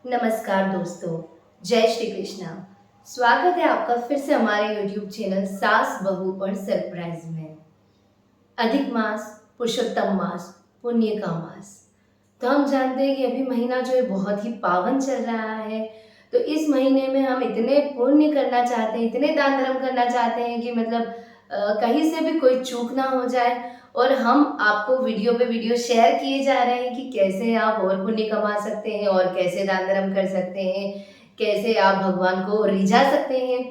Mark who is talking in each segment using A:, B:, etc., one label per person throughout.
A: नमस्कार दोस्तों, जय श्री कृष्णा। स्वागत है आपका फिर से हमारे YouTube चैनल सास बहू और सरप्राइज में। अधिक मास, पुरुषोत्तम मास, पुण्य का मास। तो हम जानते हैं कि अभी महीना जो है बहुत ही पावन चल रहा है। तो इस महीने में हम इतने पुण्य करना चाहते हैं, इतने दान धर्म करना चाहते हैं कि मतलब कहीं से भी कोई चूक ना हो जाए। और हम आपको वीडियो पे वीडियो शेयर किए जा रहे हैं कि कैसे आप और पुण्य कमा सकते हैं और कैसे दान धर्म कर सकते हैं, कैसे आप भगवान को रिझा सकते हैं।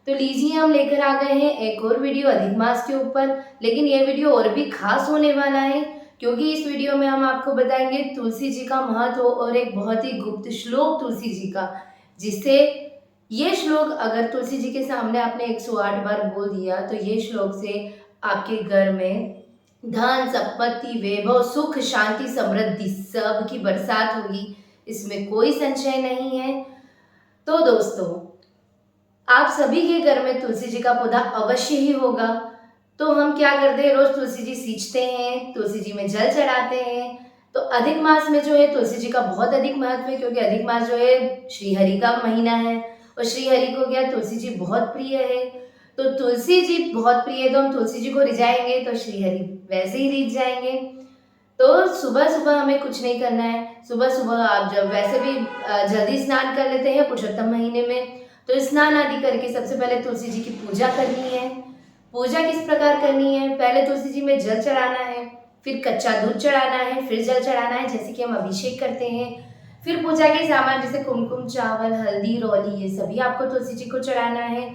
A: तो लीजिए, हम लेकर आ गए हैं एक और वीडियो अधिक मास के ऊपर। लेकिन ये वीडियो और भी खास होने वाला है, क्योंकि इस वीडियो में हम आपको बताएंगे तुलसी जी का महत्व और एक बहुत ही गुप्त श्लोक तुलसी जी का, जिससे ये श्लोक अगर तुलसी जी के सामने आपने 108 बार बोल दिया तो ये श्लोक से आपके घर में धन, संपत्ति, वैभव, सुख, शांति, समृद्धि सब की बरसात होगी। इसमें कोई संशय नहीं है। तो दोस्तों, आप सभी के घर में तुलसी जी का पौधा अवश्य ही होगा। तो हम क्या करते हैं, रोज तुलसी जी सींचते हैं, तुलसी जी में जल चढ़ाते हैं। तो अधिक मास में जो है तुलसी जी का बहुत अधिक महत्व है, क्योंकि अधिक मास जो है श्री हरि का महीना है और श्री हरि को क्या तुलसी जी बहुत प्रिय है। तो तुलसी जी बहुत प्रिय है, तो हम तुलसी जी को रिझाएंगे तो श्री हरि वैसे ही रिझ जाएंगे। तो सुबह सुबह हमें कुछ नहीं करना है। सुबह सुबह आप जब वैसे भी जल्दी स्नान कर लेते हैं पुरुषोत्तम महीने में, तो स्नान आदि करके सबसे पहले तुलसी जी की पूजा करनी है। पूजा किस प्रकार करनी है, पहले तुलसी जी में जल चढ़ाना है, फिर कच्चा दूध चढ़ाना है, फिर जल चढ़ाना है, जैसे कि हम अभिषेक करते हैं। फिर पूजा के सामान जैसे कुमकुम, चावल, हल्दी, रौली, ये सभी आपको तुलसी जी को चढ़ाना है।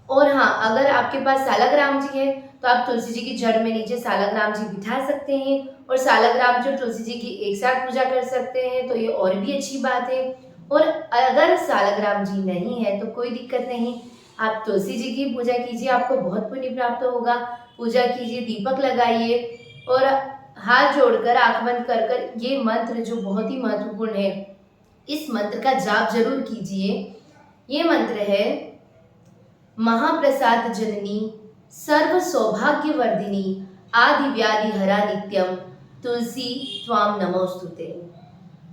A: और हाँ, अगर आपके पास सालग्राम जी है तो आप तुलसी जी की जड़ में नीचे सालग्राम जी बिठा सकते हैं और सालग्राम जी और तुलसी जी की एक साथ पूजा कर सकते हैं, तो ये और भी अच्छी बात है। और अगर सालग्राम जी नहीं है तो कोई दिक्कत नहीं, आप तुलसी जी की पूजा कीजिए, आपको बहुत पुण्य प्राप्त होगा। पूजा कीजिए, दीपक लगाइए और हाथ जोड़कर, आंख बंद कर कर ये मंत्र जो बहुत ही महत्वपूर्ण है, इस मंत्र का जाप जरूर कीजिए। ये मंत्र है, महाप्रसाद जननी सर्व सौभाग्य वर्धिनी आदि व्याधि हरा नित्यम तुलसी त्वाम नमोस्तुते।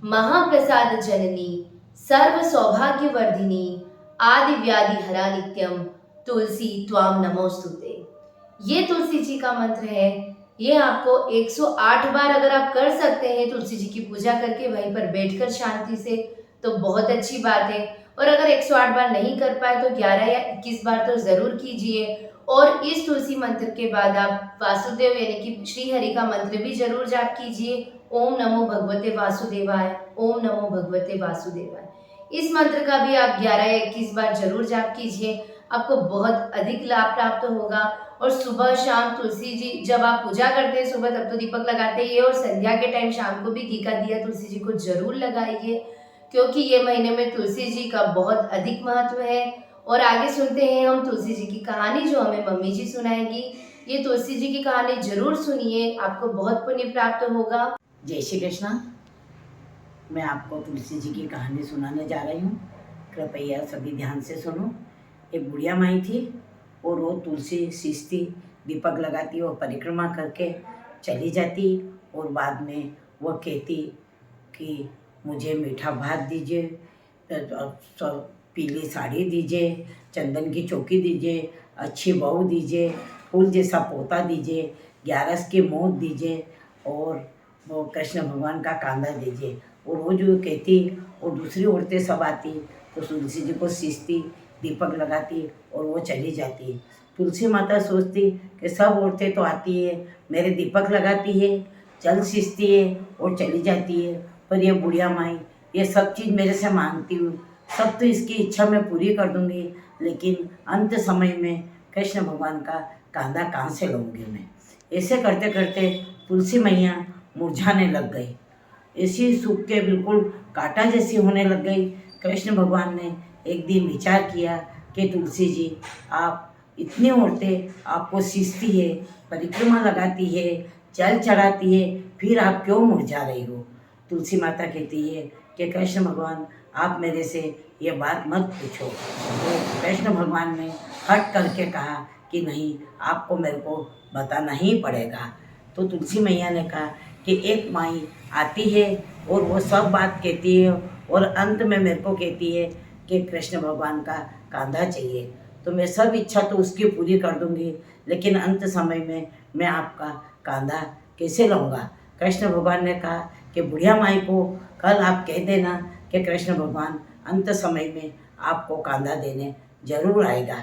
A: महाप्रसाद जननी सर्व सौभाग्य वर्धिनी आदि व्याधि हरा नित्यम तुलसी त्वाम नमोस्तुते। ये तुलसी जी का मंत्र है। ये आपको 108 बार अगर आप कर सकते हैं तुलसी जी की पूजा करके वहीं पर बैठकर शांति से, तो बहुत अच्छी बात है। और अगर 108 बार नहीं कर पाए तो 11 या 21 बार तो जरूर कीजिए। और इस तुलसी मंत्र के बाद आप वासुदेव यानी कि श्री हरि का मंत्र भी जरूर जाप कीजिए। ओम नमो भगवते वासुदेवाय, ओम नमो भगवते वासुदेवाय। इस मंत्र का भी आप 11 या 21 बार जरूर जाप कीजिए, आपको बहुत अधिक लाभ प्राप्त होगा। और सुबह शाम तुलसी जी जब आप पूजा करते हैं सुबह, तब तो दीपक लगाते ही है, और संध्या के टाइम शाम को भी घी का दिया तुलसी जी को जरूर लगाइए, क्योंकि ये महीने में तुलसी जी का बहुत अधिक महत्व है। और आगे सुनते हैं हम तुलसी जी की कहानी, जो हमें मम्मी जी सुनाएगी। ये तुलसी जी की कहानी जरूर सुनिए, आपको बहुत पुण्य प्राप्त होगा।
B: जय श्री कृष्णा। मैं आपको तुलसी जी की कहानी सुनाने जा रही हूँ। कृपया सभी ध्यान से सुनो। एक बुढ़िया माई थी और वो तुलसी सींचती, दीपक लगाती और परिक्रमा करके चली जाती। और बाद में वो कहती कि मुझे मीठा भात दीजिए, पीली साड़ी दीजिए, चंदन की चौकी दीजिए, अच्छी बहू दीजिए, फूल जैसा पोता दीजिए, 11 के मोत दीजिए और वो कृष्ण भगवान का कांधा दीजिए। और वो जो कहती और दूसरी औरतें सब आती तो तुलसी जी को सींचती, दीपक लगाती और वो चली जाती। तुलसी माता सोचती कि सब औरतें तो आती है, मेरे दीपक लगाती है, जल सींचती है और चली जाती है, पर ये बुढ़िया माई ये सब चीज़ मेरे से मांगती हूँ, सब तो इसकी इच्छा मैं पूरी कर दूँगी, लेकिन अंत समय में कृष्ण भगवान का कांधा कहाँ से लूँगी मैं। ऐसे करते करते तुलसी मैया मुरझाने लग गई, ऐसी सूख के बिल्कुल कांटा जैसी होने लग गई। कृष्ण भगवान ने एक दिन विचार किया कि तुलसी जी, आप इतनी औरतें आपको सींचती है, परिक्रमा लगाती है, जल चढ़ाती है, फिर आप क्यों मुरझा रही हो। तुलसी माता कहती है कि कृष्ण भगवान, आप मेरे से ये बात मत पूछो। तो कृष्ण भगवान ने हट करके कहा कि नहीं, आपको मेरे को बताना ही पड़ेगा। तो तुलसी मैया ने कहा कि एक माई आती है और वो सब बात कहती है और अंत में मेरे को कहती है कि कृष्ण भगवान का कांधा चाहिए। तो मैं सब इच्छा तो उसकी पूरी कर दूंगी, लेकिन अंत समय में मैं आपका कांधा कैसे लाऊंगा। कृष्ण भगवान ने कहा कि बुढ़िया माई को कल आप कह देना कि कृष्ण भगवान अंत समय में आपको कांधा देने जरूर आएगा।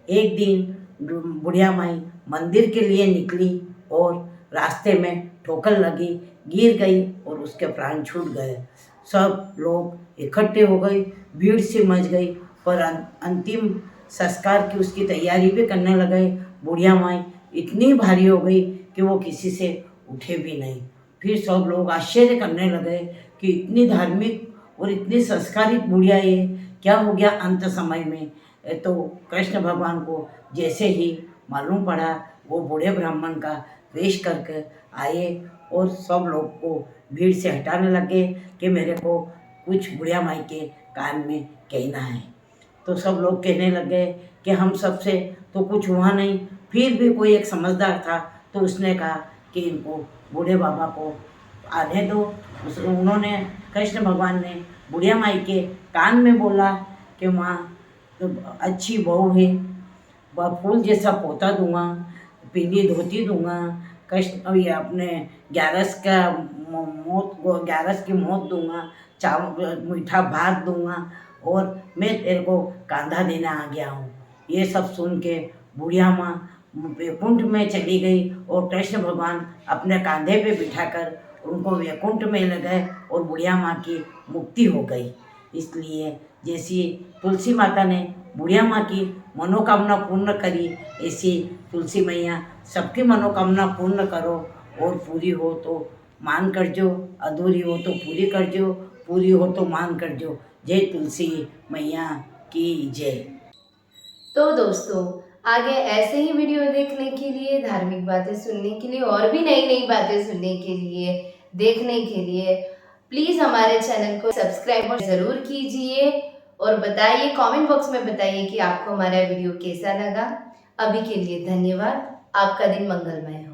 B: एक दिन बुढ़िया माई मंदिर के लिए निकली और रास्ते में ठोकर लगी, गिर गई और उसके प्राण छूट गए। सब लोग इकट्ठे हो गए, भीड़ से मच गई, पर अंतिम संस्कार की उसकी तैयारी भी करने लगे। बुढ़िया माई इतनी भारी हो गई कि वो किसी से उठे भी नहीं। फिर सब लोग आश्चर्य करने लगे कि इतनी धार्मिक और इतनी संस्कारित बुढ़िया ये क्या हो गया अंत समय में। तो कृष्ण भगवान को जैसे ही मालूम पड़ा, वो बूढ़े ब्राह्मण का वेश करके आए और सब लोग को भीड़ से हटाने लगे कि मेरे को कुछ बुढ़िया माई के कान में कहना है। तो सब लोग कहने लगे कि हम सबसे तो कुछ हुआ नहीं। फिर भी कोई एक समझदार था, तो उसने कहा कि इनको बूढ़े बाबा को आने दो। उन्होंने कृष्ण भगवान ने बुढ़िया माई के कान में बोला कि माँ तो अच्छी बहू है, वह फूल जैसा पोता दूंगा, पीली धोती दूंगा, कृष्ण ये अपने ग्यारस की मौत दूंगा, चावल मीठा भात दूंगा और मैं तेरे को कांधा देने आ गया हूँ। ये सब सुन के बुढ़िया माँ वैकुंठ में चली गई और कृष्ण भगवान अपने कांधे पे बिठाकर उनको वैकुंठ में ले गए और बुढ़िया माँ की मुक्ति हो गई। इसलिए जैसी तुलसी माता ने बुढ़िया माँ की मनोकामना पूर्ण करी, ऐसी तुलसी मैया सबकी मनोकामना पूर्ण करो। और पूरी हो तो मान कर जो, अधूरी हो तो पूरी कर जो, पूरी हो तो मान कर जो। जय तुलसी मैया की जय।
A: तो दोस्तों, आगे ऐसे ही वीडियो देखने के लिए, धार्मिक बातें सुनने के लिए और भी नई नई बातें सुनने के लिए, देखने के लिए प्लीज़ हमारे चैनल को सब्सक्राइब ज़रूर कीजिए और बताइए, कमेंट बॉक्स में बताइए कि आपको हमारा वीडियो कैसा लगा। अभी के लिए धन्यवाद। आपका दिन मंगलमय हो।